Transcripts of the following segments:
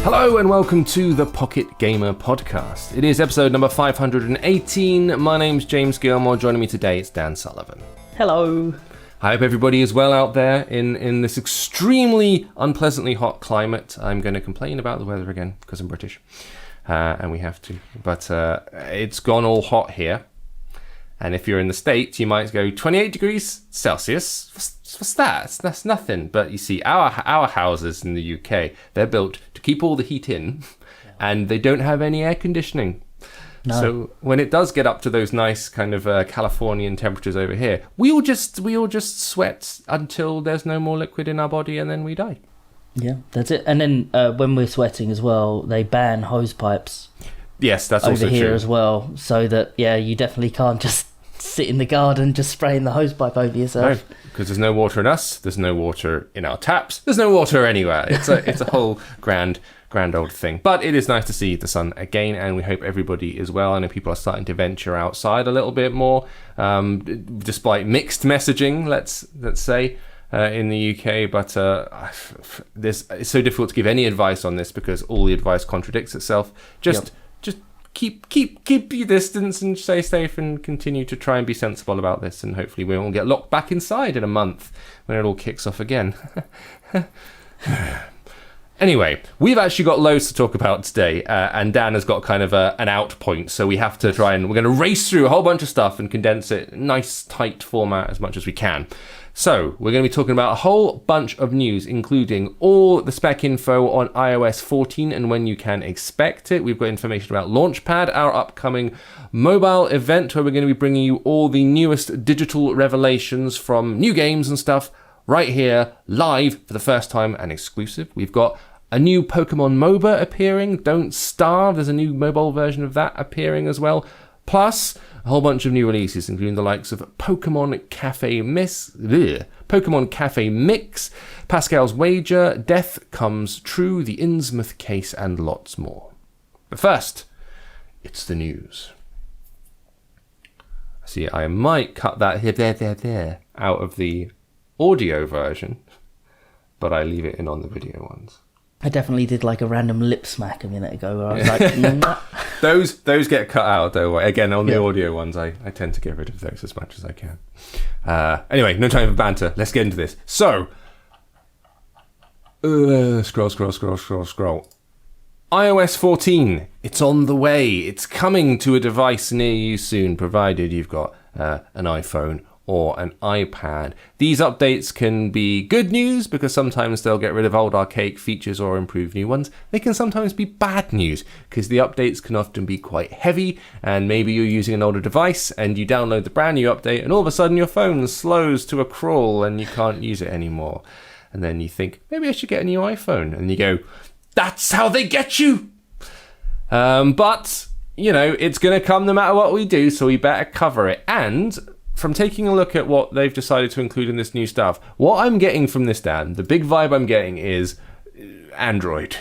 Hello and welcome to the Pocket Gamer Podcast. It is episode number 518. My name's James Gilmore. Joining me today is Dan Sullivan. Hello. I hope everybody is well out there in this extremely unpleasantly hot climate. I'm going to complain about the weather again because I'm British, and we have to. But it's gone all hot here. And if you're in the States, you might go 28 degrees Celsius. What's that? That's nothing. But you see, our houses in the UK, they're built to keep all the heat in, and they don't have any air conditioning. No. So when it does get up to those nice kind of Californian temperatures over here, we all just sweat until there's no more liquid in our body, and then we die. Yeah, that's it. And then when we're sweating as well, they ban hose pipes. Yes, that's also over here true as well. So that you definitely can't just sit in the garden just spraying the hose pipe over yourself. No, because there's no water in us. There's no water in our taps. There's no water anywhere. It's a whole grand old thing. But it is nice to see the sun again, and we hope everybody is well. I know people are starting to venture outside a little bit more, despite mixed messaging, let's say, in the UK. But it's so difficult to give any advice on this because all the advice contradicts itself. Just keep your distance and stay safe and continue to try and be sensible about this, and hopefully we won't get locked back inside in a month when it all kicks off again. Anyway, we've actually got loads to talk about today, and Dan has got kind of an out point, so we have to we're going to race through a whole bunch of stuff and condense it in a nice, tight format as much as we can. So, we're going to be talking about a whole bunch of news, including all the spec info on iOS 14 and when you can expect it. We've got information about LaunchPad, our upcoming mobile event, where we're going to be bringing you all the newest digital revelations from new games and stuff right here, live for the first time and exclusive. We've got a new Pokemon MOBA appearing, Don't Starve. There's a new mobile version of that appearing as well. Plus, a whole bunch of new releases, including the likes of Pokemon Cafe Mix, Pascal's Wager, Death Comes True, the Innsmouth Case, and lots more. But first, it's the news. See, I might cut that there out of the audio version, but I leave it in on the video ones. I definitely did like a random lip smack a minute ago where I was like, those get cut out, though. Again, on the audio ones, I tend to get rid of those as much as I can. Anyway, no time for banter. Let's get into this. So, scroll. iOS 14, it's on the way. It's coming to a device near you soon, provided you've got an iPhone or an iPad. These updates can be good news because sometimes they'll get rid of old archaic features or improve new ones. They can sometimes be bad news because the updates can often be quite heavy, and maybe you're using an older device and you download the brand new update and all of a sudden your phone slows to a crawl and you can't use it anymore. And then you think, maybe I should get a new iPhone. And you go, that's how they get you! But, it's going to come no matter what we do, so we better cover it. And from taking a look at what they've decided to include in this new stuff, what I'm getting from this, Dan, the big vibe I'm getting is Android.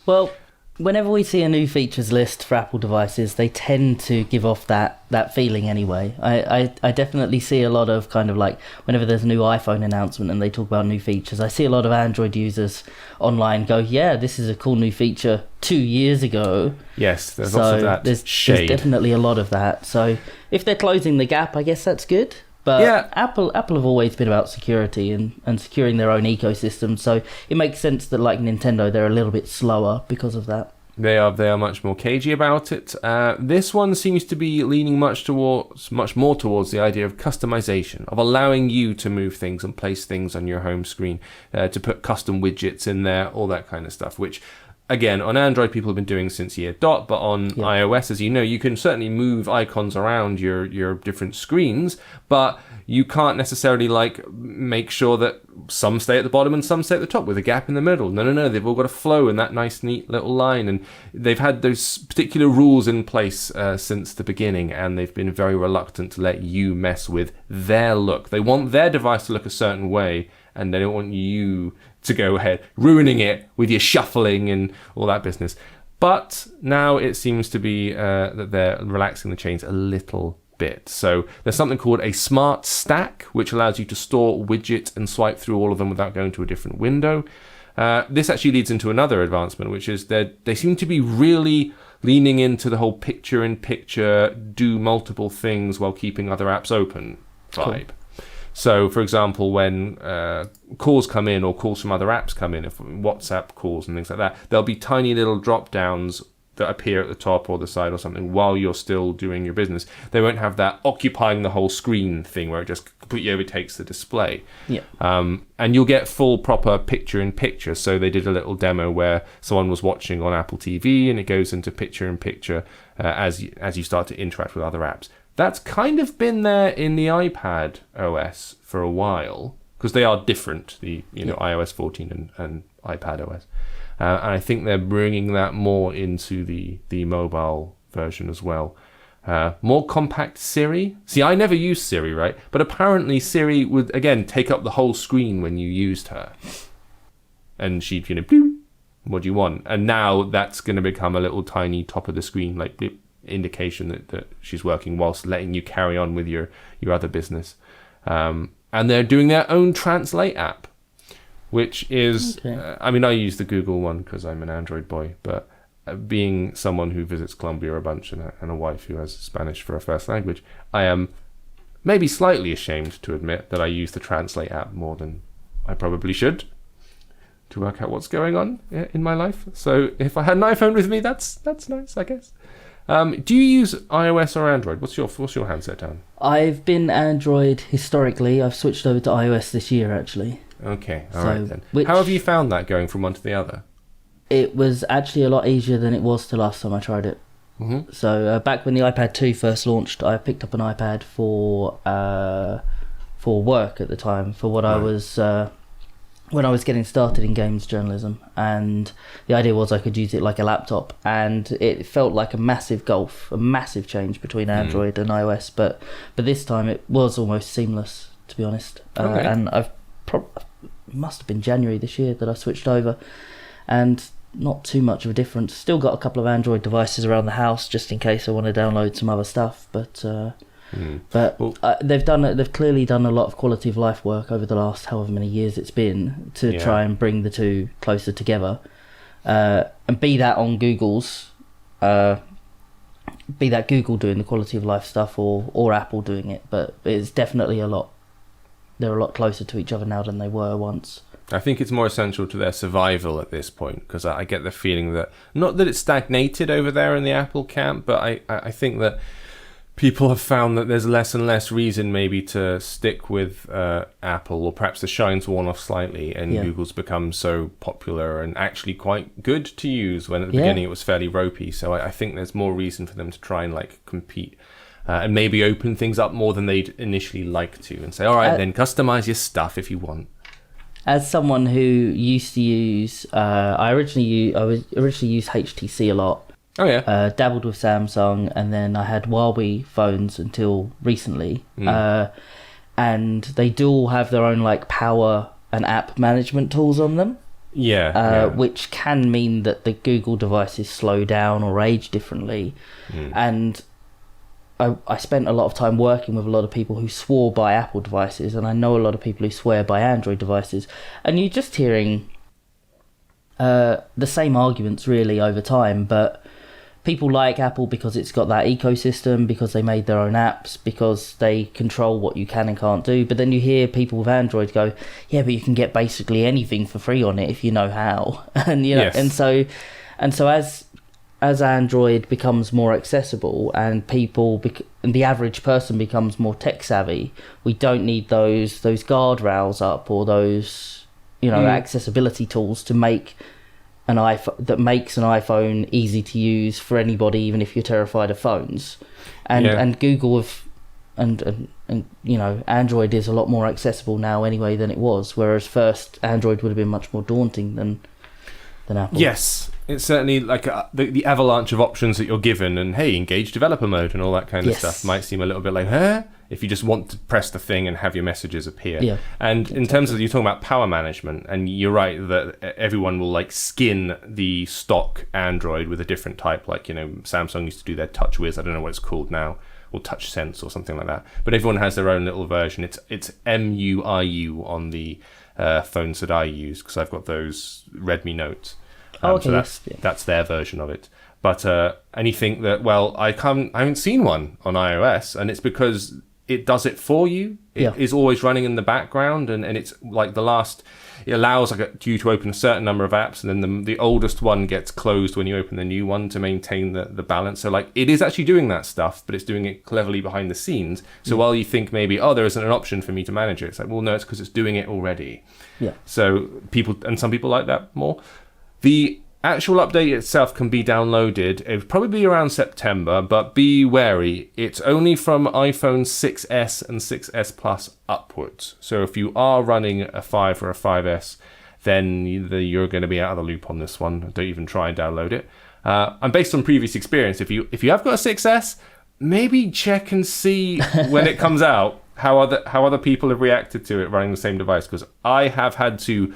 Well, whenever we see a new features list for Apple devices, they tend to give off that feeling anyway. I definitely see a lot of kind of like, whenever there's a new iPhone announcement and they talk about new features, I see a lot of Android users online go, yeah, this is a cool new feature 2 years ago. Yes, there's lots of that shade. There's definitely a lot of that. So if they're closing the gap, I guess that's good. But yeah. Apple have always been about security and securing their own ecosystem. So it makes sense that, like Nintendo, they're a little bit slower because of that. They are much more cagey about it. This one seems to be leaning much more towards the idea of customization, of allowing you to move things and place things on your home screen, to put custom widgets in there, all that kind of stuff, which, again, on Android people have been doing since year dot, but on iOS, as you know, you can certainly move icons around your different screens, but you can't necessarily make sure that some stay at the bottom and some stay at the top with a gap in the middle. No, they've all got to flow in that nice, neat little line, and they've had those particular rules in place since the beginning, and they've been very reluctant to let you mess with their look. They want their device to look a certain way, and they don't want you to go ahead ruining it with your shuffling and all that business. But now it seems to be that they're relaxing the chains a little bit. So there's something called a smart stack, which allows you to store, widget, and swipe through all of them without going to a different window. This actually leads into another advancement, which is that they seem to be really leaning into the whole picture-in-picture, do multiple things while keeping other apps open vibe. Cool. So, for example, when calls come in or calls from other apps come in, if WhatsApp calls and things like that, there'll be tiny little drop-downs that appear at the top or the side or something while you're still doing your business. They won't have that occupying the whole screen thing where it just completely overtakes the display. Yeah. And you'll get full proper picture-in-picture. So they did a little demo where someone was watching on Apple TV and it goes into picture-in-picture as you start to interact with other apps. That's kind of been there in the iPad OS for a while because they are different, iOS 14 and iPad OS. And I think they're bringing that more into the mobile version as well. More compact Siri. See, I never used Siri, right? But apparently Siri would, again, take up the whole screen when you used her. And she'd, bloop, what do you want? And now that's going to become a little tiny top of the screen, like bloop, indication that she's working whilst letting you carry on with your other business. And they're doing their own Translate app, which is, okay. I use the Google one because I'm an Android boy, but being someone who visits Colombia a bunch and a wife who has Spanish for a first language, I am maybe slightly ashamed to admit that I use the Translate app more than I probably should to work out what's going on in my life. So if I had an iPhone with me, that's nice, I guess. Do you use iOS or Android? What's your handset, Dan? I've been Android historically. I've switched over to iOS this year, actually. Okay, all right then. How have you found that going from one to the other? It was actually a lot easier than it was the last time I tried it. Mm-hmm. So back when the iPad 2 first launched, I picked up an iPad for work at the time, for what I was when I was getting started in games journalism, and the idea was I could use it like a laptop, and it felt like a massive change between Android and iOS, but this time it was almost seamless, to be honest. Okay. And it must have been January this year that I switched over, and not too much of a difference. Still got a couple of Android devices around the house just in case I want to download some other stuff, but they've clearly done a lot of quality of life work over the last however many years it's been to try and bring the two closer together, and be that on Google's be that Google doing the quality of life stuff or Apple doing it, but it's definitely they're a lot closer to each other now than they were once. I think it's more essential to their survival at this point, because I get the feeling that, not that it's stagnated over there in the Apple camp, but I think that people have found that there's less and less reason maybe to stick with Apple, or perhaps the shine's worn off slightly and Google's become so popular and actually quite good to use, when at the beginning it was fairly ropey. So I think there's more reason for them to try and compete and maybe open things up more than they'd initially like to, and say, all right, then customize your stuff if you want. As someone who used to use, I originally used HTC a lot. Oh yeah. Dabbled with Samsung, and then I had Huawei phones until recently. And they do all have their own power and app management tools on them. Which can mean that the Google devices slow down or age differently. And I spent a lot of time working with a lot of people who swore by Apple devices, and I know a lot of people who swear by Android devices, and you're just hearing the same arguments really over time. But people like Apple because it's got that ecosystem, because they made their own apps, because they control what you can and can't do. But then you hear people with Android go, yeah, but you can get basically anything for free on it if you know how. And and so as Android becomes more accessible and and the average person becomes more tech savvy, we don't need those guardrails up or those accessibility tools to make an iPhone easy to use for anybody, even if you're terrified of phones. And Google and Android is a lot more accessible now anyway than it was, whereas first Android would have been much more daunting than Apple. Yes. It's certainly the avalanche of options that you're given, and hey, engage developer mode and all that kind of stuff might seem a little bit if you just want to press the thing and have your messages appear. Yeah, and in terms of, you're talking about power management, and you're right that everyone will skin the stock Android with a different type, Samsung used to do their TouchWiz, I don't know what it's called now, or Touch Sense or something like that. But everyone has their own little version. It's MUIU on the phones that I use, because I've got those Redmi Notes. So that's their version of it. But anything that, well, I haven't seen one on iOS, and it's because it does it for you. It is always running in the background, and it's like it allows you to open a certain number of apps, and then the oldest one gets closed when you open the new one to maintain the balance. So like it is actually doing that stuff, but it's doing it cleverly behind the scenes. So while you think maybe, there isn't an option for me to manage it, it's like, well, no, it's because it's doing it already. Yeah. So some people like that more. The actual update itself can be downloaded. It would probably be around September, but be wary. It's only from iPhone 6S and 6S Plus upwards. So if you are running a 5 or a 5S, then you're going to be out of the loop on this one. Don't even try and download it. And based on previous experience, if you have got a 6S, maybe check and see when it comes out how other people have reacted to it running the same device, because I have had to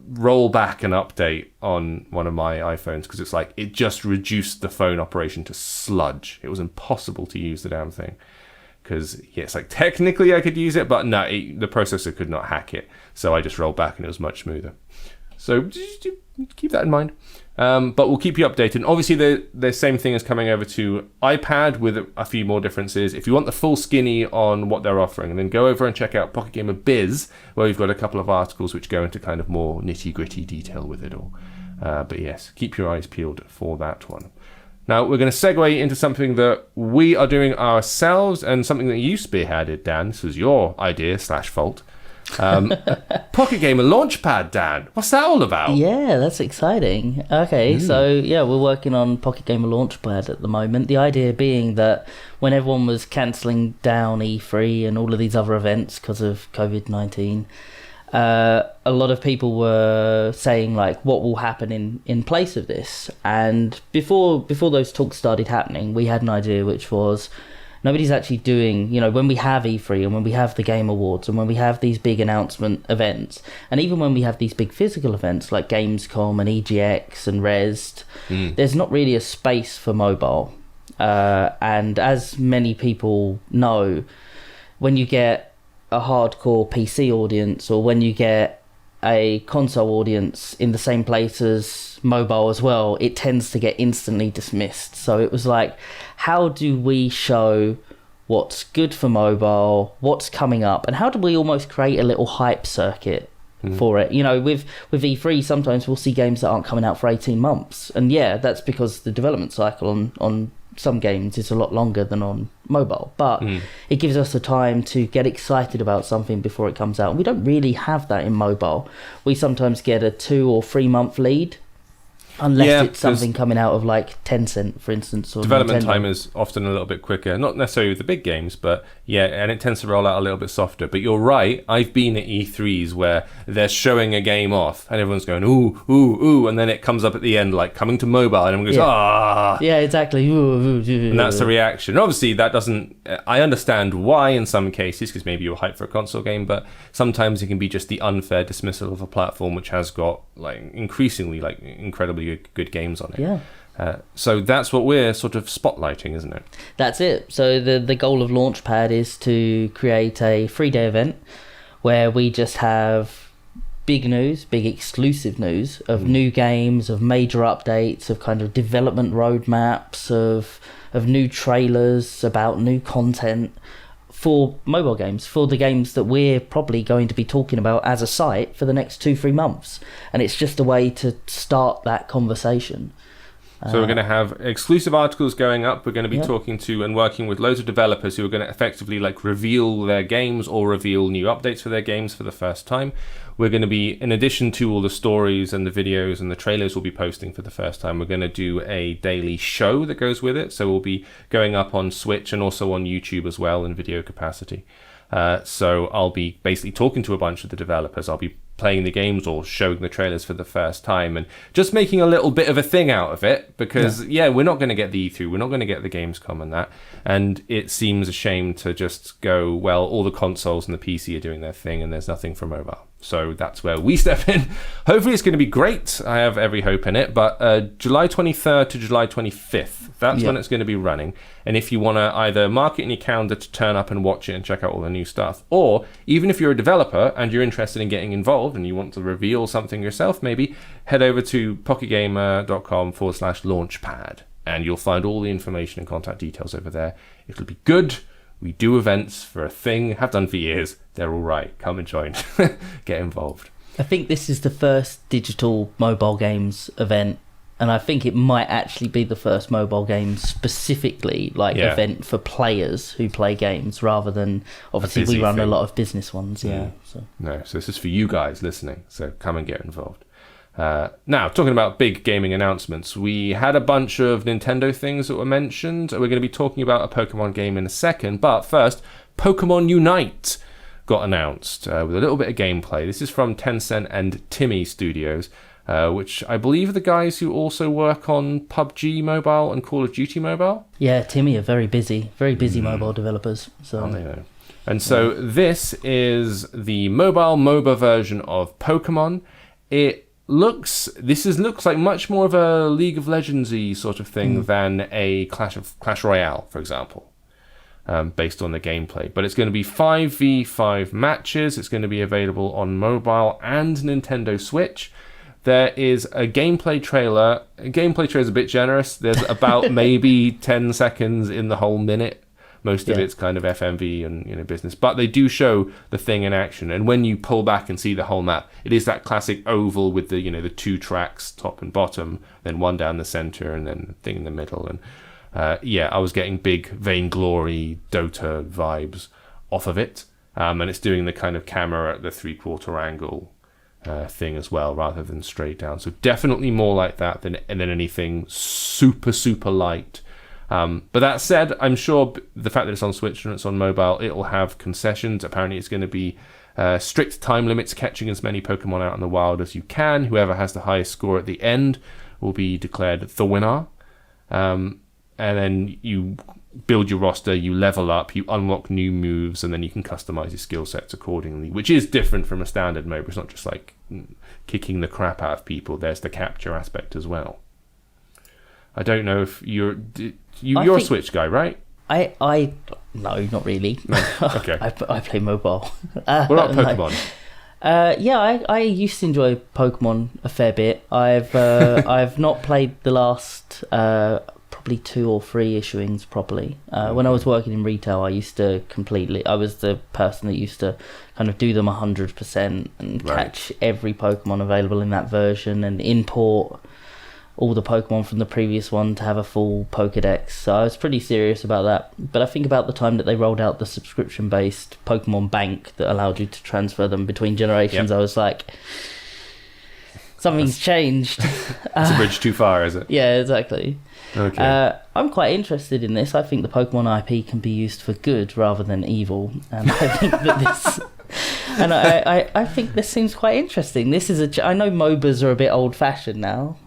roll back an update on one of my iPhones because it's like it just reduced the phone operation to sludge. It was impossible to use the damn thing, because it's like technically I could use it, but no, the processor could not hack it. So I just rolled back and it was much smoother. So just keep that in mind. But we'll keep you updated. And obviously, the same thing is coming over to iPad with a few more differences. If you want the full skinny on what they're offering, then go over and check out Pocket Gamer Biz, where we've got a couple of articles which go into kind of more nitty-gritty detail with it all. But yes, keep your eyes peeled for that one. Now, we're going to segue into something that we are doing ourselves, and something that you spearheaded, Dan. This was your idea / fault. Pocket Gamer LaunchPad, Dan. What's that all about? Yeah, that's exciting. Okay, so yeah, we're working on Pocket Gamer LaunchPad at the moment. The idea being that when everyone was cancelling down E3 and all of these other events because of COVID-19, a lot of people were saying like, what will happen in place of this? And before those talks started happening, we had an idea, which was, nobody's actually doing, when we have E3 and when we have the Game Awards and when we have these big announcement events, and even when we have these big physical events like Gamescom and EGX and Rezzed, there's not really a space for mobile. And as many people know, when you get a hardcore PC audience, or when you get a console audience in the same place as mobile as well, it tends to get instantly dismissed. So it was like, how do we show what's good for mobile, what's coming up, and how do we almost create a little hype circuit for it? With E3, sometimes we'll see games that aren't coming out for 18 months. And yeah, that's because the development cycle on some games is a lot longer than on mobile, but it gives us the time to get excited about something before it comes out. And we don't really have that in mobile. We sometimes get a 2 or 3 month lead, unless it's something coming out of like Tencent, for instance, or development Nintendo. time is often a little bit quicker, not necessarily with the big games, but and it tends to roll out a little bit softer. But you're right, I've been at E3s where they're showing a game off and everyone's going ooh ooh ooh, and then it comes up at the end like coming to mobile, and everyone goes exactly, and that's the reaction. And obviously that doesn't, I understand why in some cases, because maybe you're hyped for a console game, but sometimes it can be just the unfair dismissal of a platform which has got like increasingly like incredibly good games on it. So that's what we're sort of spotlighting, isn't it? That's it. So the goal of Launchpad is to create a 3-day event where we just have big news, big exclusive news of new games, of major updates, of kind of development roadmaps, of new trailers about new content for mobile games, for the games that we're probably going to be talking about as a site for the next 2-3 months. And it's just a way to start that conversation. So we're going to have exclusive articles going up. We're going to be talking to and working with loads of developers who are going to effectively like reveal their games or reveal new updates for their games for the first time. We're going to be, in addition to all the stories and the videos and the trailers we'll be posting for the first time, we're going to do a daily show that goes with it. So we'll be going up on Switch and also on YouTube as well in video capacity. So I'll be basically talking to a bunch of the developers. I'll be playing the games or showing the trailers for the first time and just making a little bit of a thing out of it, because we're not going to get the E3, we're not going to get the Gamescom and that, and it seems a shame to just go, well, all the consoles and the PC are doing their thing and there's nothing for mobile. So that's where we step in. Hopefully it's going to be great. I have every hope in it. But July 23rd to July 25th, that's when it's going to be running. And if you want to either mark it in your calendar to turn up and watch it and check out all the new stuff, or even if you're a developer and you're interested in getting involved and you want to reveal something yourself, maybe head over to pocketgamer.com/launchpad and you'll find all the information and contact details over there. It'll be good. We do events for a thing, have done for years. They're all right. Come and join. Get involved. I think this is the first digital mobile games event, and I think it might actually be the first mobile games specifically event for players who play games, rather than obviously we run a lot of business ones. So this is for you guys listening. So come and get involved. Now, talking about big gaming announcements, we had a bunch of Nintendo things that were mentioned. We're going to be talking about a Pokemon game in a second, but first, Pokemon Unite got announced with a little bit of gameplay. This is from Tencent and Timmy Studios, which I believe are the guys who also work on PUBG Mobile and Call of Duty Mobile. Yeah, Timmy are very busy mobile developers. So. And so this is the mobile MOBA version of Pokemon. Looks like much more of a League of Legends-y sort of thing than a Clash Royale, for example, based on the gameplay. But it's going to be 5v5 matches. It's going to be available on mobile and Nintendo Switch. There is a gameplay trailer. Gameplay trailer is a bit generous. There's about maybe 10 seconds in the whole minute. Most of it's kind of FMV and business, but they do show the thing in action. And when you pull back and see the whole map, it is that classic oval with the the 2 tracks, top and bottom, then one down the center, and then the thing in the middle. And I was getting big Vainglory Dota vibes off of it. And it's doing the kind of camera at the 3/4 angle thing as well, rather than straight down. So definitely more like that than anything super light. But that said, I'm sure the fact that it's on Switch and it's on mobile, it'll have concessions. Apparently it's going to be strict time limits, catching as many Pokemon out in the wild as you can. Whoever has the highest score at the end will be declared the winner. And then you build your roster, you level up, you unlock new moves, and then you can customize your skill sets accordingly, which is different from a standard MOBA. It's not just like kicking the crap out of people. There's the capture aspect as well. I don't know if you're a Switch guy, right? I no, not really. No. Okay. I play mobile. What about Pokemon? I used to enjoy Pokemon a fair bit. I've not played the last probably 2 or 3 issuings properly. When I was working in retail, I was the person that used to kind of do them 100% and catch every Pokemon available in that version and import all the Pokemon from the previous one to have a full Pokedex. So I was pretty serious about that. But I think about the time that they rolled out the subscription-based Pokemon Bank that allowed you to transfer them between generations, I was like, something's changed. It's a bridge too far, is it? Yeah, exactly. Okay. I'm quite interested in this. I think the Pokemon IP can be used for good rather than evil. And I think that this... And I think this seems quite interesting. I know MOBAs are a bit old-fashioned now,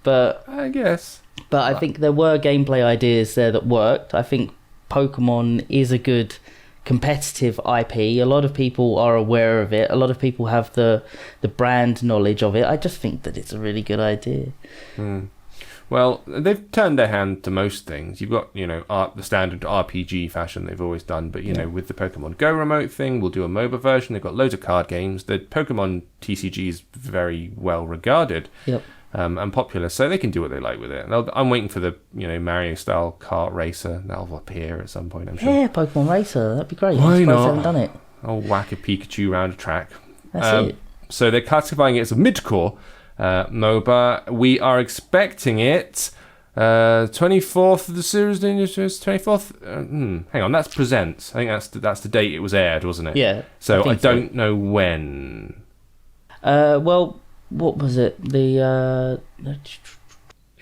but... I guess. But I think there were gameplay ideas there that worked. I think Pokemon is a good competitive IP. A lot of people are aware of it. A lot of people have the brand knowledge of it. I just think that it's a really good idea. Well, they've turned their hand to most things. You've got, the standard RPG fashion they've always done, but, with the Pokemon Go remote thing, we'll do a MOBA version. They've got loads of card games. The Pokemon TCG is very well regarded and popular, so they can do what they like with it. I'm waiting for the, Mario-style kart racer. That'll appear at some point, I'm sure. Yeah, Pokemon Racer. That'd be great. Why not? I haven't done it. I'll whack a Pikachu around a track. That's it. So they're classifying it as a mid-core MOBA. We are expecting it 24th of the series. 24th. Hang on, that's Presents. I think that's the date it was aired, wasn't it? Yeah. So I don't know when. Well, what was it? It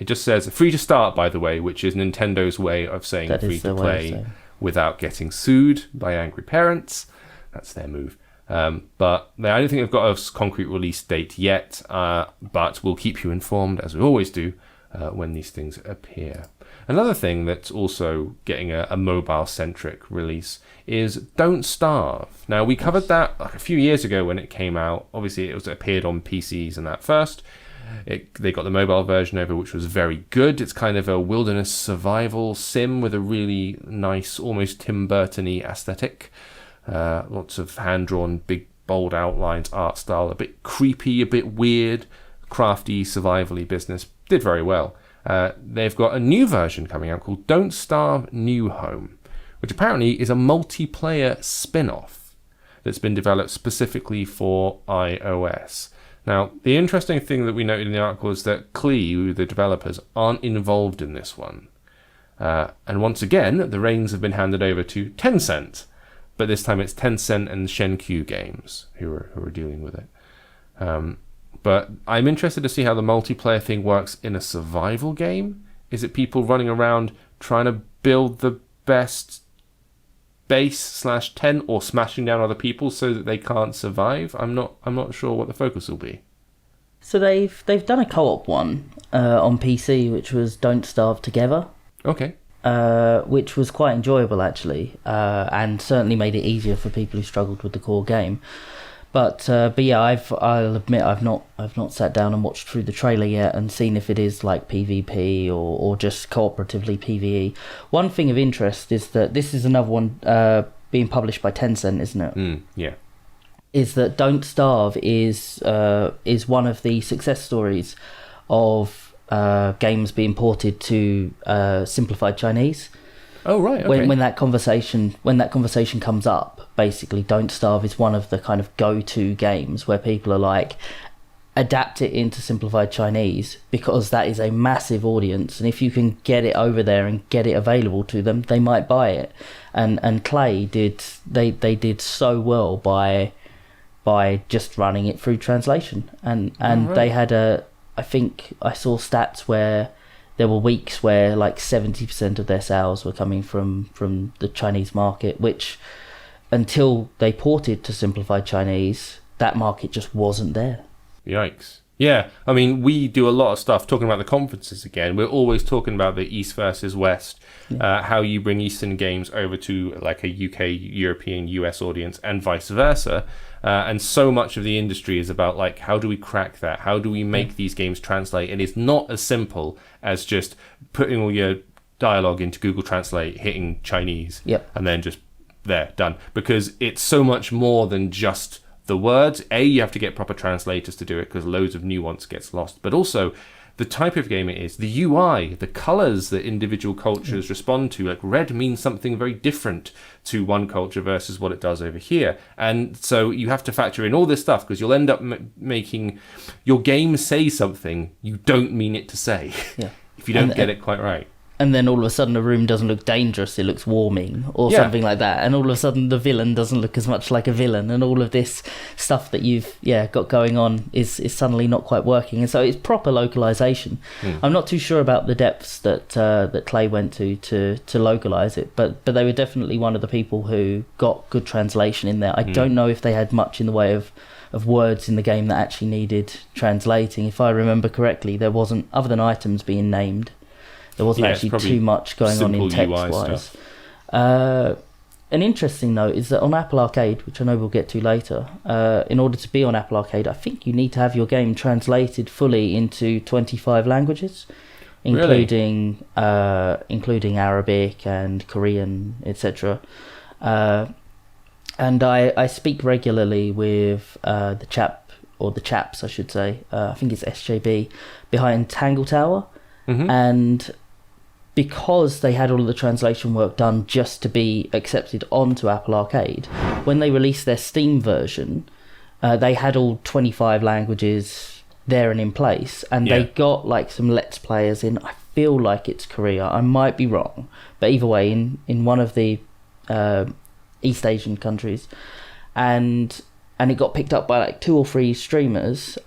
just says free to start, by the way, which is Nintendo's way of saying free to play without getting sued by angry parents. That's their move. But I don't think they've got a concrete release date yet, but we'll keep you informed, as we always do, when these things appear. Another thing that's also getting a mobile-centric release is Don't Starve. Now, we covered that like a few years ago when it came out. Obviously, it appeared on PCs and that first. They got the mobile version over, which was very good. It's kind of a wilderness survival sim with a really nice, almost Tim Burton-y aesthetic. Lots of hand-drawn, big, bold outlines, art style, a bit creepy, a bit weird, crafty, survival-y business. Did very well. They've got a new version coming out called Don't Starve New Home, which apparently is a multiplayer spin-off that's been developed specifically for iOS. Now, the interesting thing that we noted in the article is that Klee, the developers, aren't involved in this one. And once again, the reins have been handed over to Tencent, but this time it's Tencent and Shenkyu Games who are dealing with it. But I'm interested to see how the multiplayer thing works in a survival game. Is it people running around trying to build the best base/tent or smashing down other people so that they can't survive? I'm not sure what the focus will be. So they've done a co-op one on PC, which was Don't Starve Together. Okay. Which was quite enjoyable actually, and certainly made it easier for people who struggled with the core game. But yeah, I'll admit I've not sat down and watched through the trailer yet and seen if it is like PvP or just cooperatively PvE. One thing of interest is that this is another one being published by Tencent, isn't it? Yeah. Is that Don't Starve is one of the success stories of games being ported to simplified Chinese. Oh right. Okay. When that conversation comes up, basically Don't Starve is one of the kind of go-to games where people are like, adapt it into simplified Chinese, because that is a massive audience, and if you can get it over there and get it available to them, they might buy it. And Klee did so well by just running it through translation, and right. They had I think I saw stats where there were weeks where like 70% of their sales were coming from the Chinese market, which until they ported to simplified Chinese, that market just wasn't there. Yikes. Yeah, I mean, we do a lot of stuff talking about the conferences again. We're always talking about the East versus West, how you bring Eastern games over to like a UK, European, US audience and vice versa. And so much of the industry is about like, how do we crack that? How do we make these games translate? And it's not as simple as just putting all your dialogue into Google Translate, hitting Chinese, and then just there, done. Because it's so much more than just the words. You have to get proper translators to do it because loads of nuance gets lost. But also, the type of game it is, the UI, the colors that individual cultures respond to. Like red means something very different to one culture versus what it does over here. And so you have to factor in all this stuff because you'll end up making your game say something you don't mean it to say if you don't get it quite right. And then all of a sudden the room doesn't look dangerous, it looks warming or something like that. And all of a sudden the villain doesn't look as much like a villain, and all of this stuff that you've got going on is suddenly not quite working. And so it's proper localization. I'm not too sure about the depths that Klee went to localize it, but they were definitely one of the people who got good translation in there. I don't know if they had much in the way of words in the game that actually needed translating. If I remember correctly, there wasn't, other than items being named, there wasn't actually too much going on in text-wise. An interesting note is that on Apple Arcade, which I know we'll get to later, in order to be on Apple Arcade, I think you need to have your game translated fully into 25 languages, including Arabic and Korean, etc. And I speak regularly with the chaps, I should say. I think it's SJB, behind Tangle Tower. And because they had all of the translation work done just to be accepted onto Apple Arcade, when they released their Steam version, they had all 25 languages there and in place, and they got like some Let's Players in, I feel like it's Korea, I might be wrong, but either way, in one of the East Asian countries, and it got picked up by like 2 or 3 streamers,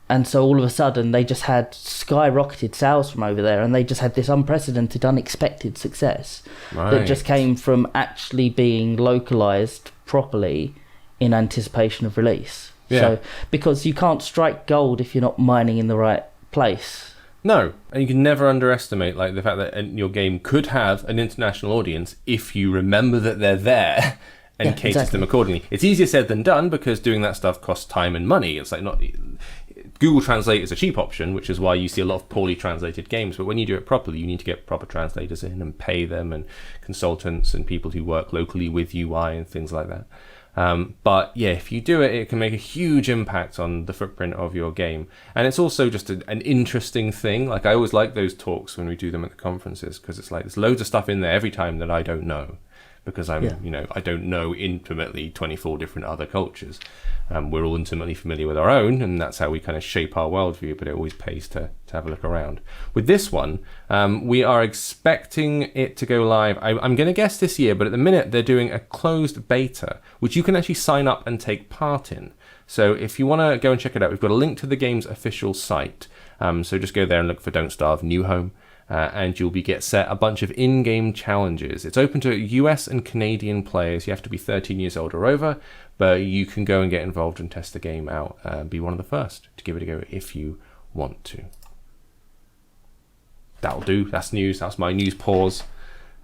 and so all of a sudden they just had skyrocketed sales from over there, and they just had this unprecedented, unexpected success that just came from actually being localized properly in anticipation of release. So because you can't strike gold if you're not mining in the right place. No, and you can never underestimate like the fact that your game could have an international audience if you remember that they're there and caters them accordingly. It's easier said than done because doing that stuff costs time and money. It's like not Google Translate is a cheap option, which is why you see a lot of poorly translated games. But when you do it properly, you need to get proper translators in and pay them and consultants and people who work locally with UI and things like that. But yeah, if you do it, it can make a huge impact on the footprint of your game. And it's also just an interesting thing. Like I always like those talks when we do them at the conferences, because it's like there's loads of stuff in there every time that I don't know, because I don't know intimately 24 different other cultures. We're all intimately familiar with our own, and that's how we kind of shape our worldview, but it always pays to have a look around. With this one, we are expecting it to go live, I'm going to guess this year, but at the minute they're doing a closed beta, which you can actually sign up and take part in. So if you want to go and check it out, we've got a link to the game's official site. So just go there and look for Don't Starve New Home. And you'll get set a bunch of in-game challenges. It's open to US and Canadian players. You have to be 13 years old or over, but you can go and get involved and test the game out and be one of the first to give it a go if you want to. That'll do. That's news. That's my news pause.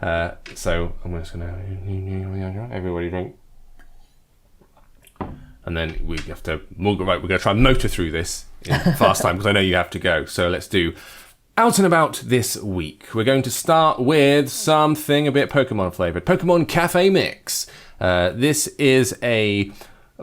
So I'm just going to... Everybody drink. And then we have to... We're going to try and motor through this in fast time because I know you have to go. So let's do... Out and about this week. We're going to start with something a bit Pokemon flavoured. Pokemon Cafe Mix. This is a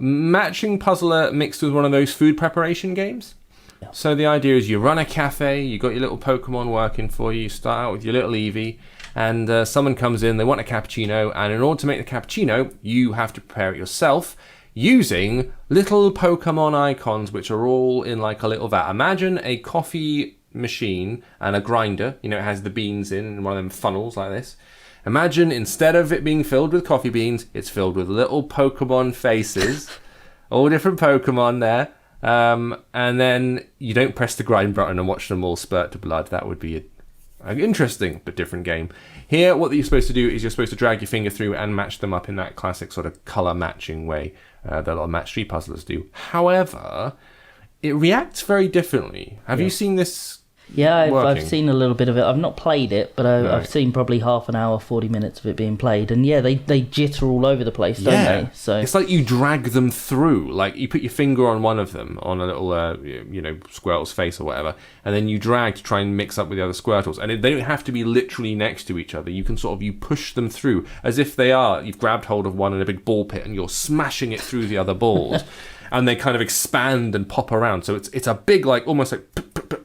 matching puzzler mixed with one of those food preparation games. Yeah. So the idea is you run a cafe, you got your little Pokemon working for you, you start out with your little Eevee, and someone comes in, they want a cappuccino, and in order to make the cappuccino, you have to prepare it yourself using little Pokemon icons, which are all in like a little vat. Imagine a coffee machine and a grinder, it has the beans in one of them funnels like this. Imagine instead of it being filled with coffee beans, it's filled with little Pokemon faces, all different Pokemon there, and then you don't press the grind button and watch them all spurt to blood. That would be an interesting but different game. Here, what you're supposed to do is you're supposed to drag your finger through and match them up in that classic sort of colour matching way that a lot of match 3 puzzlers do. However, it reacts very differently. Have you seen this? Yeah, I've seen a little bit of it. I've not played it, but I've seen probably half an hour, 40 minutes of it being played. And yeah, they jitter all over the place, don't they? So it's like you drag them through. Like you put your finger on one of them, on a little, Squirtle's face or whatever, and then you drag to try and mix up with the other Squirtles. And they don't have to be literally next to each other. You can you push them through as if you've grabbed hold of one in a big ball pit and you're smashing it through the other balls. And they kind of expand and pop around. So it's a big, almost like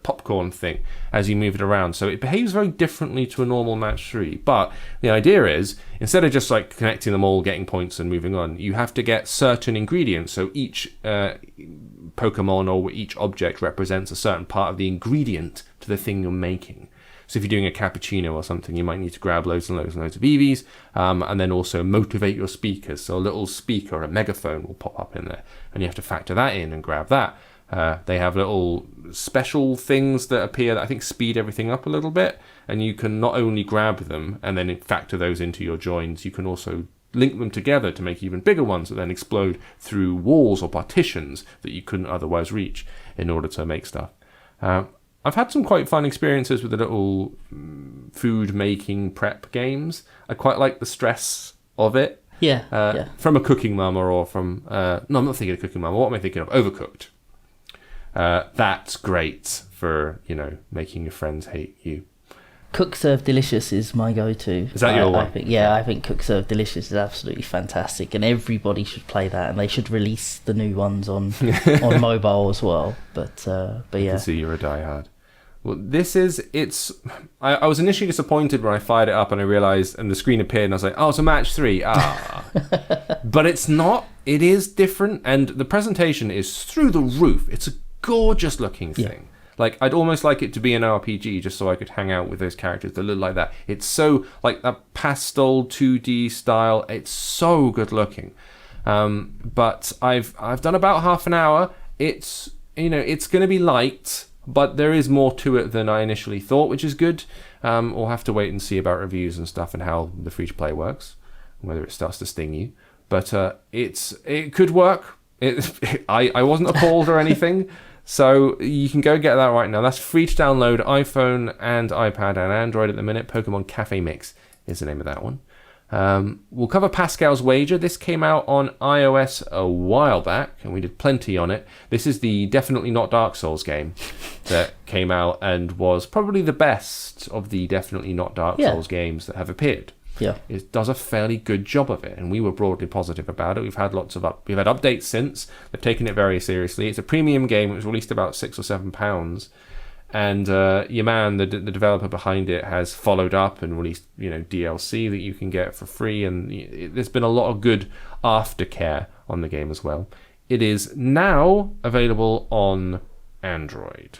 popcorn thing as you move it around. So it behaves very differently to a normal match 3. But the idea is, instead of just connecting them all, getting points and moving on, you have to get certain ingredients. So each Pokemon or each object represents a certain part of the ingredient to the thing you're making. So if you're doing a cappuccino or something, you might need to grab loads and loads and loads of Eevees, and then also motivate your speakers. So a little speaker, a megaphone will pop up in there, and you have to factor that in and grab that. They have little special things that appear that I think speed everything up a little bit, and you can not only grab them and then factor those into your joins, you can also link them together to make even bigger ones that then explode through walls or partitions that you couldn't otherwise reach in order to make stuff. I've had some quite fun experiences with the little food making prep games. I quite like the stress of it. Yeah. From a Cooking Mama or from... no, I'm not thinking of Cooking Mama. What am I thinking of? Overcooked. That's great for, making your friends hate you. Cook Serve Delicious is my go-to. Is that your one? I think Cook Serve Delicious is absolutely fantastic, and everybody should play that, and they should release the new ones on mobile as well. But yeah. I can see you're a diehard. Well, I was initially disappointed when I fired it up and I realised, and the screen appeared, and I was like, oh, it's a match 3. But it's not. It is different, and the presentation is through the roof. It's a gorgeous looking thing. Yeah. I'd almost like it to be an RPG just so I could hang out with those characters that look like that. It's so, that pastel 2D style. It's so good looking. But I've done about half an hour. It's going to be light, but there is more to it than I initially thought, which is good. We'll have to wait and see about reviews and stuff and how the free-to-play works, whether it starts to sting you. But it could work. I wasn't appalled or anything. So you can go get that right now. That's free to download, iPhone and iPad and Android at the minute. Pokemon Cafe Mix is the name of that one. We'll cover Pascal's Wager. This came out on iOS a while back, and we did plenty on it. This is the definitely not Dark Souls game that came out and was probably the best of the definitely not Dark Souls games that have appeared. Yeah, it does a fairly good job of it, and we were broadly positive about it. We've had we've had updates since. They've taken it very seriously. It's a premium game. It was released about £6 or £7. And your man, the developer behind it, has followed up and released, DLC that you can get for free. And there's been a lot of good aftercare on the game as well. It is now available on Android.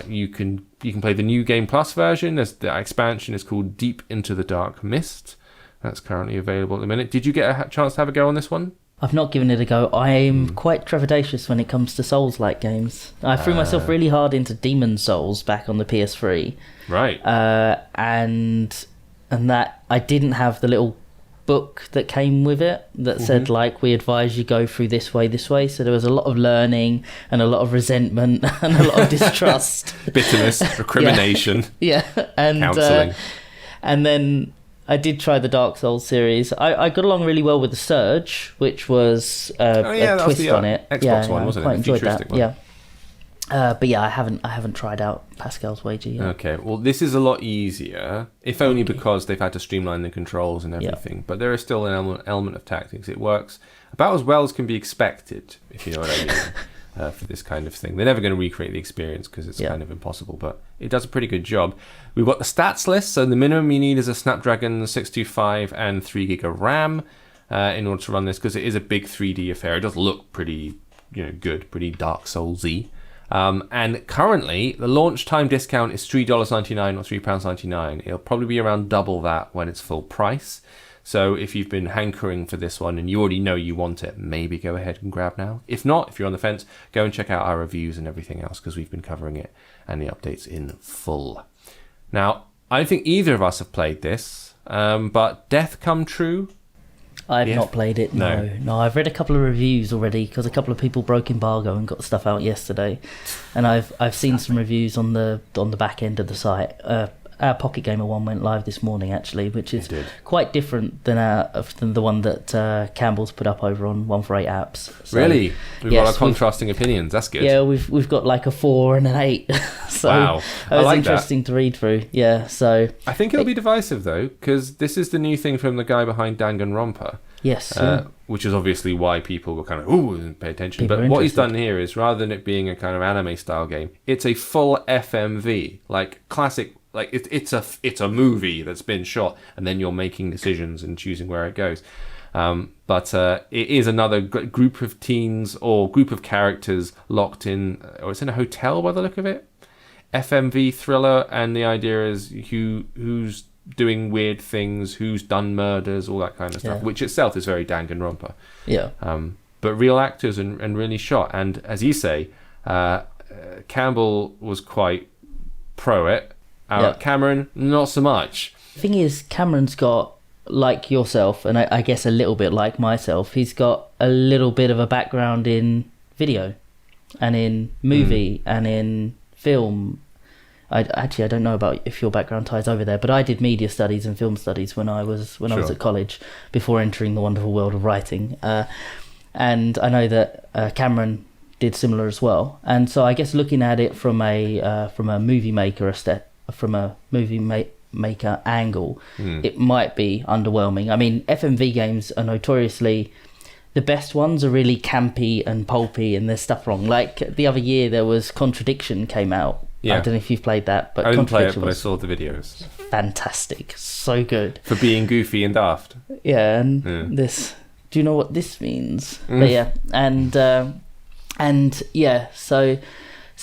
You can play the new Game Plus version. The expansion is called Deep into the Dark Mist. That's currently available at the minute. Did you get a chance to have a go on this one? I've not given it a go. I'm quite trepidatious when it comes to Souls-like games. I threw myself really hard into Demon Souls back on the PS3. Right. And that I didn't have the little book that came with it that said, we advise you go through this way. So there was a lot of learning and a lot of resentment and a lot of distrust. Bitterness, recrimination. Yeah. And counselling. And then I did try the Dark Souls series. I got along really well with the Surge, which was a twist on it. Xbox one, wasn't it? Quite enjoyed that. One. Yeah. But yeah, I haven't tried out Pascal's Wager yet. Okay, well, this is a lot easier, if only because they've had to streamline the controls and everything. Yep. But there is still an element of tactics. It works about as well as can be expected, if you know what I mean, for this kind of thing. They're never going to recreate the experience because it's kind of impossible, but it does a pretty good job. We've got the stats list, so the minimum you need is a Snapdragon 625 and 3 gig of RAM in order to run this, because it is a big 3D affair. It does look pretty, good, pretty Dark Souls-y. And currently, the launch time discount is $3.99 or £3.99. It'll probably be around double that when it's full price. So if you've been hankering for this one and you already know you want it, maybe go ahead and grab now. If not, if you're on the fence, go and check out our reviews and everything else, because we've been covering it and the updates in full. Now, I don't think either of us have played this, but Death Come True... I've not played it, no. I've read a couple of reviews already, because a couple of people broke embargo and got stuff out yesterday, and I've seen some reviews on the back end of the site. Our Pocket Gamer one went live this morning, actually, which is quite different than the one that Campbell's put up over on 148 Apps. So, really? We've got our contrasting opinions. That's good. Yeah, we've got like a 4 and an 8. So wow. It was interesting to read through. Yeah, so... I think it'll be divisive, though, because this is the new thing from the guy behind Danganronpa. Yes. Which is obviously why people were kind of, and pay attention. But what he's done here is, rather than it being a kind of anime-style game, it's a full FMV, like classic... Like it's a movie that's been shot, and then you're making decisions and choosing where it goes. But it is another group of teens or group of characters locked in, or it's in a hotel by the look of it. FMV thriller, and the idea is who's doing weird things, who's done murders, all that kind of stuff, which itself is very Danganronpa. Yeah. But real actors and really shot. And as you say, Campbell was quite pro it. Cameron, not so much. The thing is, Cameron's got, like yourself, and I guess a little bit like myself, he's got a little bit of a background in video and in movie and in film. I don't know about if your background ties over there, but I did media studies and film studies when I was at college, before entering the wonderful world of writing. And I know that Cameron did similar as well. And so I guess looking at it from a movie maker maker angle, it might be underwhelming. I mean, FMV games are notoriously, the best ones are really campy and pulpy, and there's stuff wrong. Like the other year, there was Contradiction came out. I don't know if you've played that, but I didn't play it, but I saw the videos. Fantastic, so good for being goofy and daft. Yeah, and this. Do you know what this means? But yeah, and yeah, so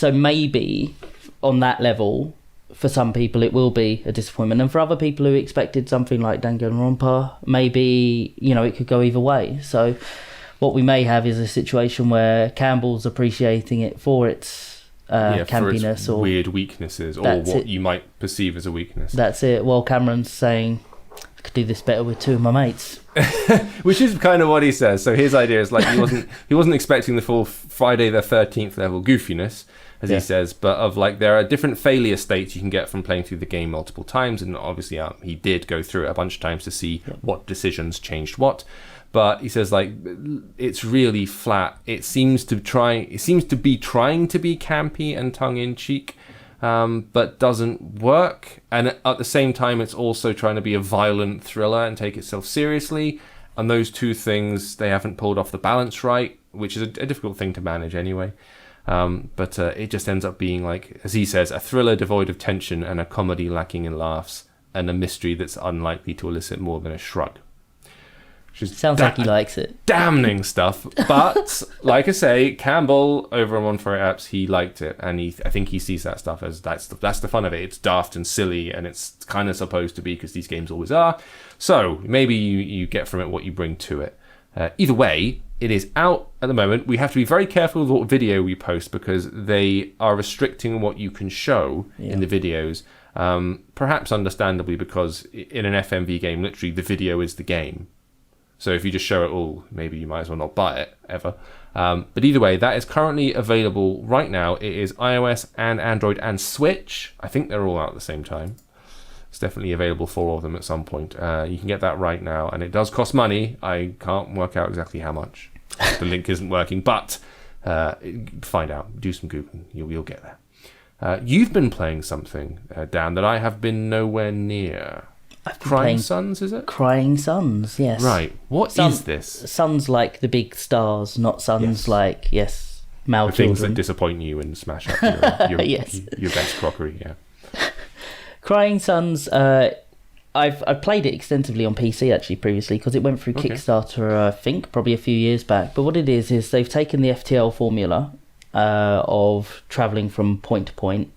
maybe on that level, for some people it will be a disappointment, and for other people who expected something like Danganronpa, maybe it could go either way. So what we may have is a situation where Campbell's appreciating it for its campiness, for its or weird weaknesses, or what you might perceive as a weakness. That's it. Well, Cameron's saying, I could do this better with two of my mates. Which is kind of what he says. So his idea is like he wasn't expecting the full Friday the 13th level goofiness, as he says, but of like there are different failure states you can get from playing through the game multiple times, and obviously he did go through it a bunch of times to see what decisions changed what. But he says like it's really flat. It seems to be trying to be campy and tongue in cheek. But doesn't work, and at the same time it's also trying to be a violent thriller and take itself seriously, and those two things, they haven't pulled off the balance right, which is a difficult thing to manage anyway. But it just ends up being, like, as he says, a thriller devoid of tension and a comedy lacking in laughs and a mystery that's unlikely to elicit more than a shrug. Sounds like he likes it. Damning stuff. But, like I say, Campbell over on 148 Apps, he liked it. And I think he sees that stuff as that's the fun of it. It's daft and silly, and it's kind of supposed to be, because these games always are. So, maybe you get from it what you bring to it. Either way, it is out at the moment. We have to be very careful with what video we post, because they are restricting what you can show in the videos. Perhaps understandably, because in an FMV game, literally the video is the game. So if you just show it all, maybe you might as well not buy it ever. But either way, that is currently available right now. It is iOS and Android and Switch. I think they're all out at the same time. It's definitely available for all of them at some point. You can get that right now, and it does cost money. I can't work out exactly how much. The link isn't working, but find out. Do some Googling. You'll get there. You've been playing something, Dan, that I have been nowhere near. Crying Suns, is it? Crying Suns, yes. Right. What is this? Suns like the big stars, not suns like, male the children. Things that disappoint you and smash up your your best crockery, Crying Suns, I've played it extensively on PC actually previously, because it went through Kickstarter, I think, probably a few years back. But what it is they've taken the FTL formula of travelling from point to point,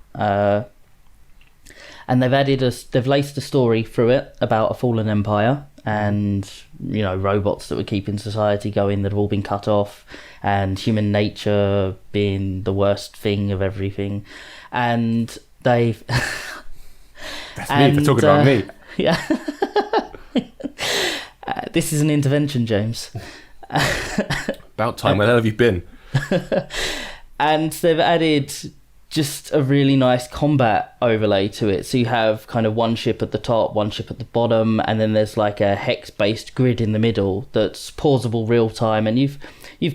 and they've laced a story through it about a fallen empire and, robots that were keeping society going that have all been cut off, and human nature being the worst thing of everything. And they've... That's me, they're talking about me. Yeah. This is an intervention, James. About time. Where the hell have you been? And they've added just a really nice combat overlay to it. So you have kind of one ship at the top, one ship at the bottom, and then there's like a hex-based grid in the middle that's pausable real time, and you've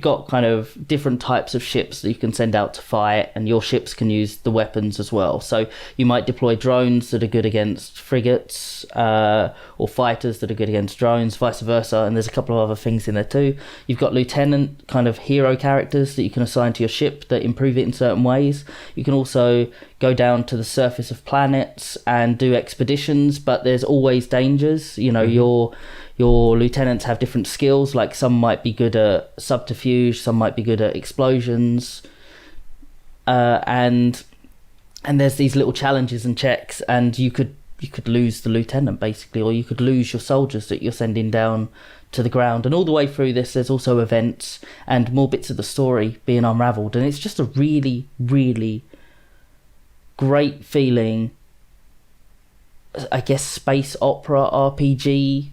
got kind of different types of ships that you can send out to fight, and your ships can use the weapons as well. So you might deploy drones that are good against frigates, or fighters that are good against drones, vice versa, and there's a couple of other things in there too. You've got lieutenant kind of hero characters that you can assign to your ship that improve it in certain ways. You can also go down to the surface of planets and do expeditions, but there's always dangers. Your lieutenants have different skills, like some might be good at subterfuge, some might be good at explosions, and there's these little challenges and checks, and you could lose the lieutenant basically, or you could lose your soldiers that you're sending down to the ground. And all the way through this, there's also events and more bits of the story being unraveled, and it's just a really, really great feeling, I guess, space opera RPG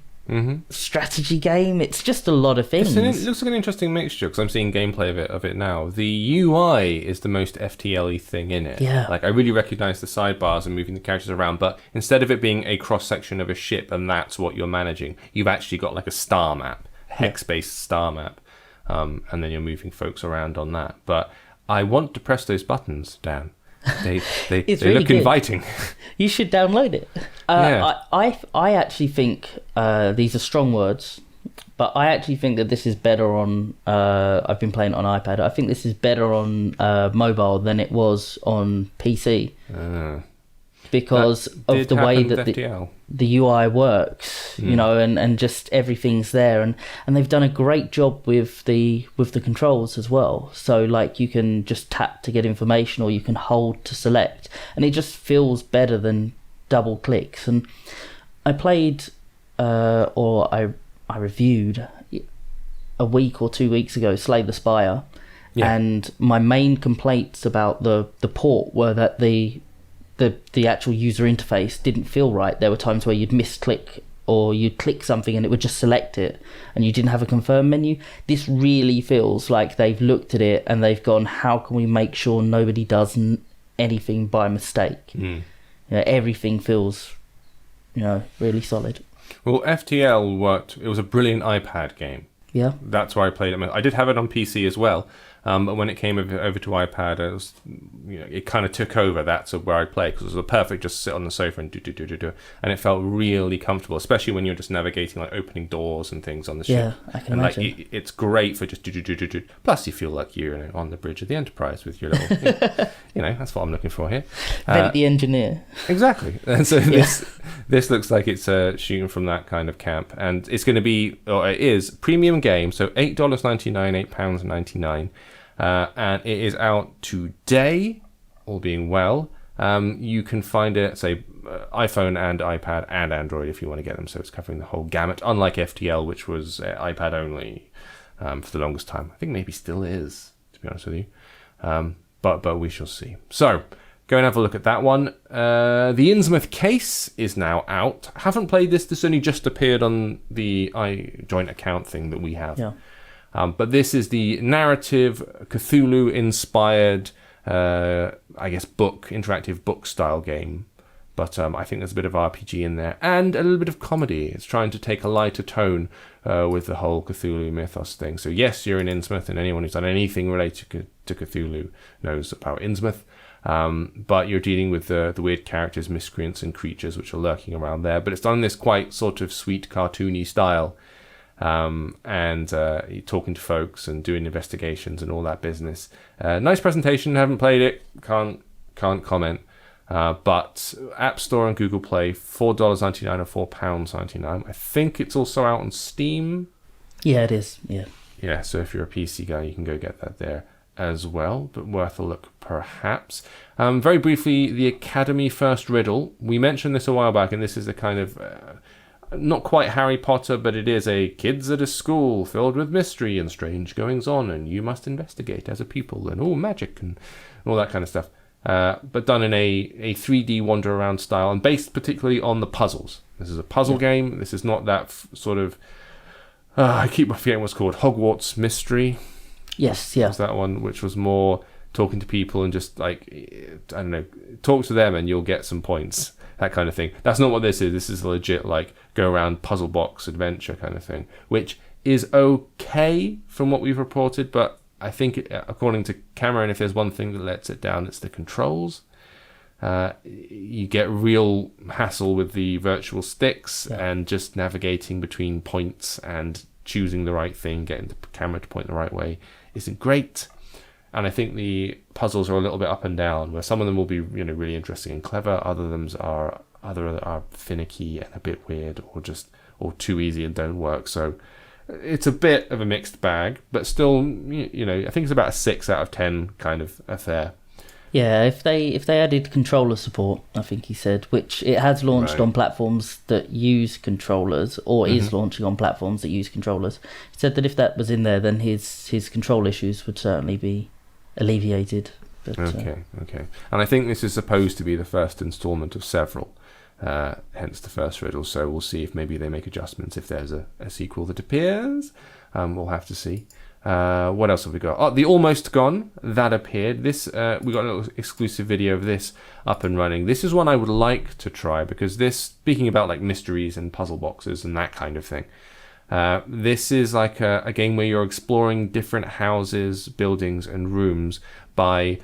strategy game. It's just a lot of things. It looks like an interesting mixture, because I'm seeing gameplay of it now. The UI is the most FTL-y thing in it. Yeah. Like, I really recognise the sidebars and moving the characters around, but instead of it being a cross-section of a ship and that's what you're managing, you've actually got like a star map, hex-based star map, and then you're moving folks around on that. But I want to press those buttons, Dan. They really look good. inviting. You should download it. I actually think these are strong words, but I actually think that this is better on. I've been playing it on iPad. I think this is better on mobile than it was on PC. Because of the way that the UI works, and just everything's there, and they've done a great job with the controls as well. So like you can just tap to get information, or you can hold to select, and it just feels better than double clicks. And I played, I reviewed a week or 2 weeks ago, Slay the Spire, and my main complaints about the port were that the actual user interface didn't feel right. There were times where you'd misclick or you'd click something and it would just select it and you didn't have a confirm menu. This really feels like they've looked at it and they've gone, how can we make sure nobody does anything by mistake? Everything feels really solid. Well, FTL worked. It was a brilliant iPad game. Yeah, that's why I played it. I did have it on PC as well, but when it came over to iPad, it kind of took over. That's where I played, because it was perfect just sit on the sofa and do, and it felt really comfortable, especially when you're just navigating, like opening doors and things on the ship. Yeah, I can imagine. Like, it's great for just do. Plus, you feel like you're on the bridge of the Enterprise with your little, that's what I'm looking for here. Vent the engineer. Exactly. And so this looks like it's shooting from that kind of camp, and it's going to be, or it is, premium game, so $8.99, £8.99, and it is out today, all being well. You can find it, say, iPhone and iPad and Android if you want to get them, so it's covering the whole gamut, unlike FTL, which was iPad only for the longest time. I think maybe still is, to be honest with you, but we shall see. So, go and have a look at that one. The Innsmouth case is now out. Haven't played this. This only just appeared on the joint account thing that we have. Yeah. But this is the narrative Cthulhu-inspired, interactive book-style game. But I think there's a bit of RPG in there and a little bit of comedy. It's trying to take a lighter tone with the whole Cthulhu mythos thing. So yes, you're in Innsmouth, and anyone who's done anything related to Cthulhu knows about Innsmouth. But you're dealing with the weird characters, miscreants, and creatures which are lurking around there. But it's done in this quite sort of sweet, cartoony style. And you're talking to folks and doing investigations and all that business. Nice presentation. Haven't played it. Can't comment. But App Store and Google Play, $4.99 or £4.99. I think it's also out on Steam. Yeah, it is. Yeah. Yeah. So if you're a PC guy, you can go get that there as well, but worth a look perhaps. Very briefly, the Academy First Riddle. We mentioned this a while back, and this is a kind of not quite Harry Potter, but it is a kids at a school filled with mystery and strange goings on, and you must investigate as a pupil, and magic and all that kind of stuff. But done in a 3D wander around style, and based particularly on the puzzles. This is a puzzle game. This is not that sort of I keep forgetting what's called Hogwarts Mystery. Yes, yeah. Was that one, which was more talking to people and just like, I don't know, talk to them and you'll get some points, that kind of thing. That's not what this is. This is a legit like go around puzzle box adventure kind of thing, which is okay from what we've reported, but I think according to Cameron, if there's one thing that lets it down, it's the controls. You get real hassle with the virtual sticks and just navigating between points and choosing the right thing, getting the camera to point the right way isn't great. And I think the puzzles are a little bit up and down, where some of them will be really interesting and clever, others are finicky and a bit weird, or too easy and don't work. So it's a bit of a mixed bag, but still, I think it's about a 6 out of 10 kind of affair. Yeah, if they added controller support, I think he said, which it has launched on platforms that use controllers, or is launching on platforms that use controllers. He said that if that was in there, then his control issues would certainly be alleviated. But, okay. And I think this is supposed to be the first installment of several, hence the first riddle. So we'll see if maybe they make adjustments if there's a sequel that appears. We'll have to see. What else have we got? Oh, the Almost Gone, that appeared. This we got a little exclusive video of this up and running. This is one I would like to try, because this, speaking about like mysteries and puzzle boxes and that kind of thing, this is like a game where you're exploring different houses, buildings and rooms by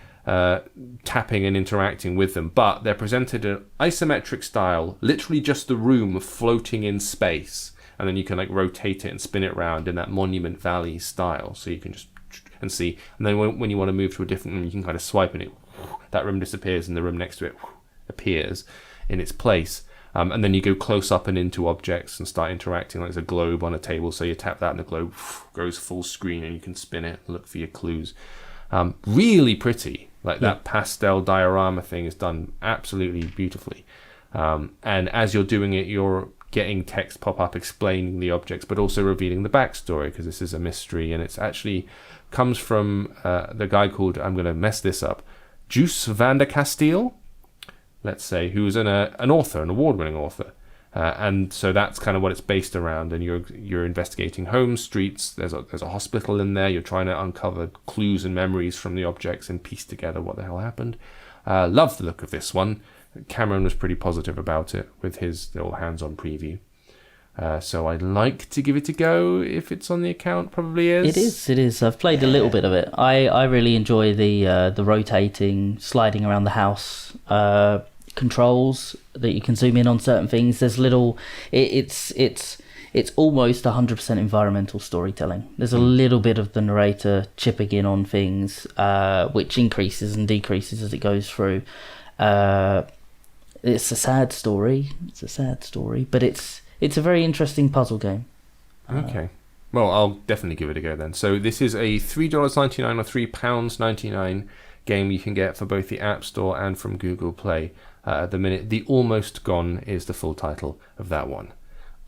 tapping and interacting with them, but they're presented in isometric style, literally just the room floating in space. And then you can like rotate it and spin it around in that Monument Valley style. So you can just and see. And then when you want to move to a different room, you can kind of swipe and that room disappears and the room next to it appears in its place. And then you go close up and into objects and start interacting. Like there's a globe on a table, so you tap that and the globe goes full screen and you can spin it and look for your clues. Really pretty. Like that pastel diorama thing is done absolutely beautifully. And as you're doing it, you're getting text pop up explaining the objects, but also revealing the backstory, because this is a mystery, and it's actually comes from the guy called, I'm going to mess this up, Juice van der Kasteel, let's say, who's an author, an award-winning author, And so that's kind of what it's based around. And you're investigating homes, streets. There's a hospital in there. You're trying to uncover clues and memories from the objects and piece together what the hell happened. Love the look of this one. Cameron was pretty positive about it with his little hands-on preview. So I'd like to give it a go if it's on the account. Probably is. It is. I've played a little bit of it. I really enjoy the rotating, sliding around the house controls that you can zoom in on certain things. There's little. It's almost 100% environmental storytelling. There's a little bit of the narrator chipping in on things, which increases and decreases as it goes through. It's a sad story. But it's a very interesting puzzle game. Okay. Well, I'll definitely give it a go then. So this is a $3.99 or £3.99 game you can get for both the App Store and from Google Play at the minute. The Almost Gone is the full title of that one.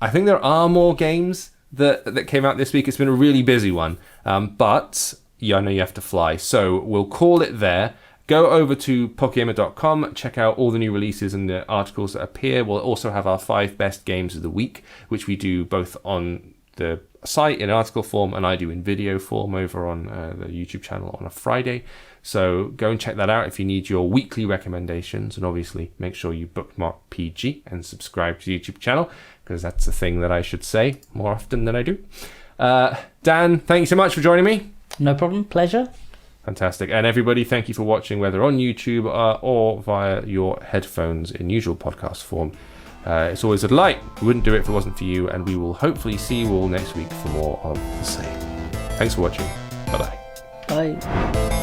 I think there are more games that came out this week. It's been a really busy one. But I know you have to fly. So we'll call it there. Go over to pocketgamer.com, check out all the new releases and the articles that appear. We'll also have our 5 best games of the week, which we do both on the site in article form and I do in video form over on the YouTube channel on a Friday. So go and check that out if you need your weekly recommendations. And obviously make sure you bookmark PG and subscribe to the YouTube channel, because that's the thing that I should say more often than I do. Dan, thank you so much for joining me. No problem. Pleasure. Fantastic. And everybody, thank you for watching, whether on YouTube or via your headphones in usual podcast form. It's always a delight. We wouldn't do it if it wasn't for you, and we will hopefully see you all next week for more of the same. Thanks for watching. Bye-bye. Bye.